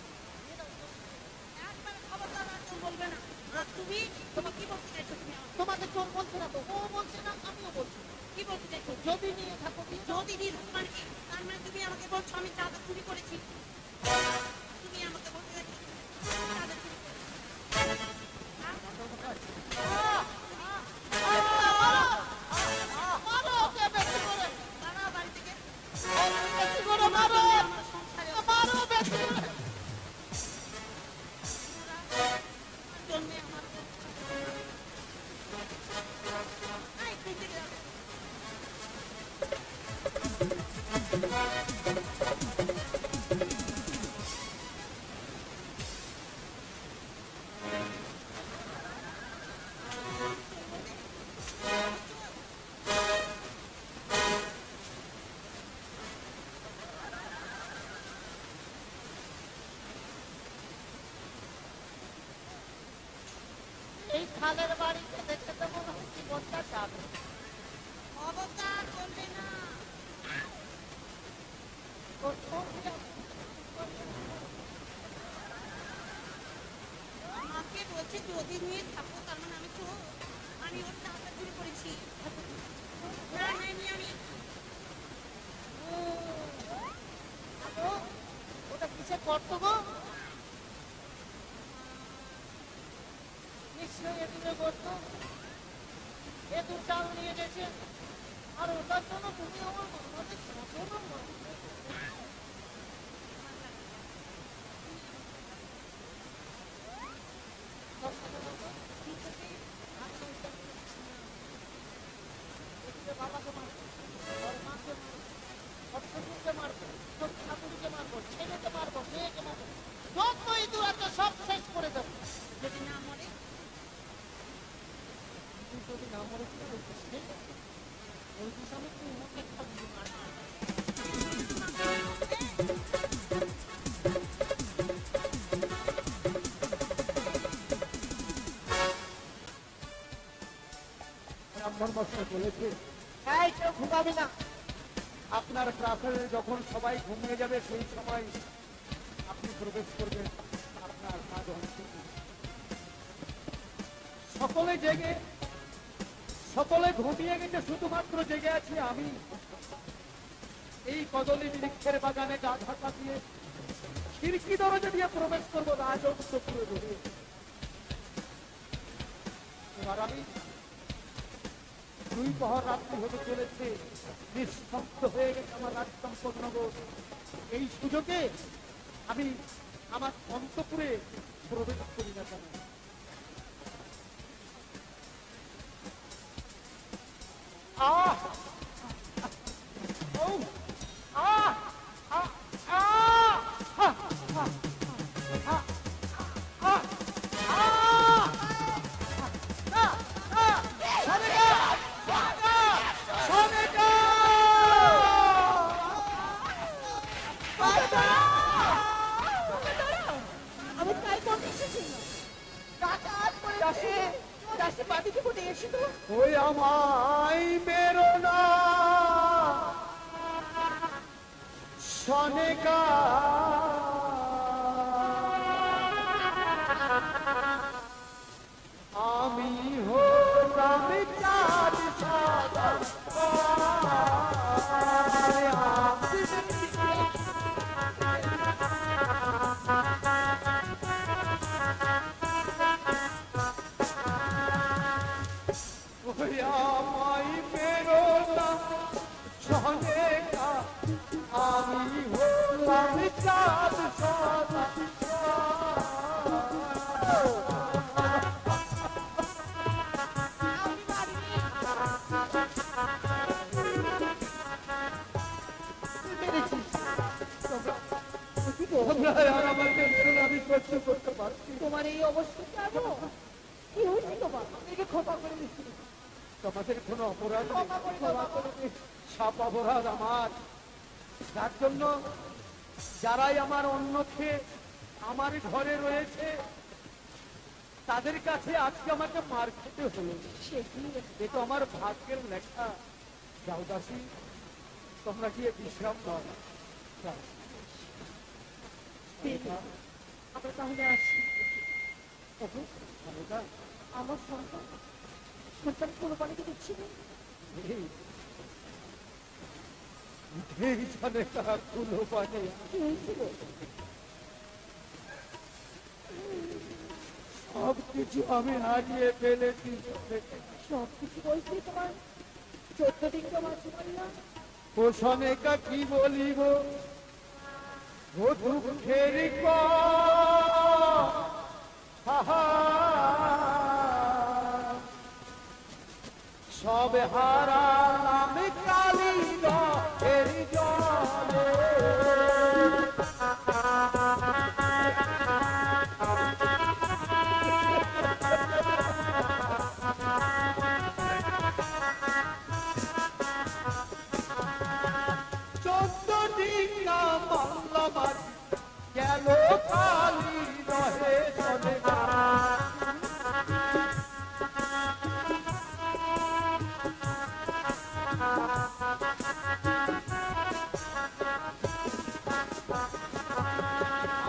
একবার খবরদার আর কেউ বলবে না। আর তুমি তুমি কি বলতে চাইছো? তুমি আমাকে তোমাকে চোখ বলছে না তো, ও বলছে না আমিও বলছি না। কি বলতে চাইছো? যদি নিয়ে থাকো কি যদি দিয়ে থাকো মানে কি? তার মানে তুমি আমাকে বলছো আমি চাঁদা চুরি করেছি? তুমি আমাকে বলতে চাইছো চাঁদা চুরি করেছি? মারো ওকে বেশি করে, তারা বাড়ি থেকে ওকে বেশি করে মারো, আমার সংসারে মারো বেশি করে। জন্মে আমার এই তুই থেকে যাও। এই খালের বাড়িতে দেখতে তো মনে হয় জীবনটা যাবে। অবতার করবে না। ওর ঠোঁট দিয়ে আমাকে বলছে যদি নিয়ে থাকো তার মানে আমি তো আমি ওর টাকা চুরি করেছি। না নেয়নি আমি। ও, ওটা কিসের গর্ত গো? নিশ্চয়ই এদিকে গর্ত। এ দু চাল নিয়ে গেছে আর ওটার জন্য তুমি আমার মামাদের সাঁতরও মারো। বাবাকে মারবো, ওর মাকে মারবো, ওর শ্বশুরকে মারবো, তোর ঠাকুরকে মারবো, ছেলেকে মারবো, মেয়েকে মারবো, যত ইঁদুর আছে সব শেষ করে দেবো। যদি না মরে তুই যদি না মরে তুই বলছিস, ঠিক আছে? ওই হিসাবে তুই ওকে খাবি মারবি। ব্রাহ্মণ মশাই বলেছে এই কেউ ঘুমাবে না। আপনার প্রাসাদে যখন সবাই ঘুমিয়ে যাবে সেই সময় আপনি প্রবেশ করবেন আপনার কাজ অনুষ্ঠিত। সকলে জেগে, সকলে ঘুমিয়ে গেছে, শুধুমাত্র জেগে আছি আমি। এই কদলী বৃক্ষের বাগানে গা ঢাকা দিয়ে খিড়কি দরজা দিয়ে প্রবেশ করবো রাজপুরে ঢুকে। এবার আমি দুই পহর রাত্রি হতে চলেছে, নিঃশব্দ হয়ে গেছে আমার রাজ সম্পন্নগর। এই সুযোগে আমি আমার অন্তপুরে প্রবেশ করি না কেন? আহ ও আহ আহ আহ আমি তাই করতে এসেছি ডাকাত পড়েছে। দাসে দাসে বাড়িতে কোটে এসে তো ওই আমায় মেরো না সনেকা, আমি হলাম চাঁদ সাদা ওই আমায় মেরো না সনেকা, আমি হলাম চাঁদ সাদা। তোমরা আর আমাকে মেরো না, আমি সহ্য করতে পারছি না। তোমার এই অবস্থা কেন? কি হয়েছে তোমার? আমাকে ক্ষমা করে দিচ্ছি। তোমাদের কোনো অপরাধ নেই। সব অপরাধ আমার, যার জন্য যারাই আমার অন্ন খেয়ে আমার ঘরে রয়েছে তাদের কাছে আজকে আমাকে মার খেতে হলো। সে কি? এ তো আমার ভাগ্যের লেখা। যাও দাসী, তোমরা গিয়ে বিশ্রাম দাও। যাও। আমরা তাহলে আসি। ওগো, ভালোটা? আমার সন্তান সন্তান কোরবানিকে দিচ্ছি না। এই জানে তারা কুলো পানে কি হয়েছিল? সব কিছু আমি হারিয়ে ফেলেছি। সব কিছু বলছি তোমার 14 দিন তোমার সুমাইয়া। ও সনেকা কি বলিব, ও দুঃখের সব হারালাম কালী এর জলে। চোদ্দ দিন না মাল্লামার গেল কালী রহে চলে না।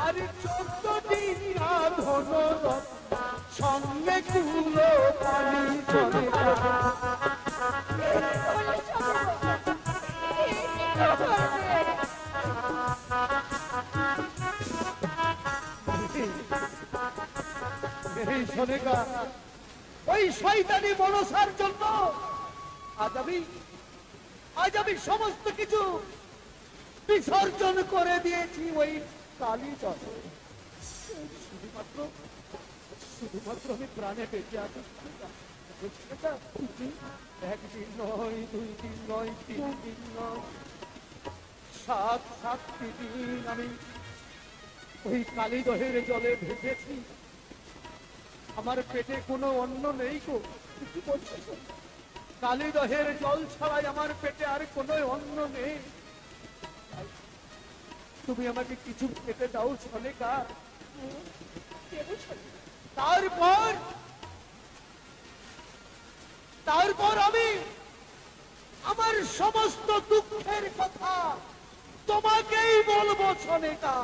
আর 14 দিন না ধন সঙ্গে কুলো পানি চলে না। এই সনেকা, ওই শয়তানি মনসার জন্য আজ আমি সমস্ত কিছু বিসর্জন করে দিয়েছি ওই কালী জলে। শুধুমাত্র আমি প্রাণে বেঁচে আছি। একদিন নয়, 2 দিন নয়, 3 দিন নয়, 7 দিন আমি ওই কালীদহের জলে ভেসেছি। আমার পেটে কোনো অন্ন নেই গো। কি বলছিস? কালীদহের জল ছাড়াই আমার পেটে আর কোনো অন্ন নেই। তুমি আমাকে কিছু খেতে দাও সনেকা। তারপর তারপর আমি আমার সমস্ত দুঃখের কথা তোমাকেই বলবো, সনেকা।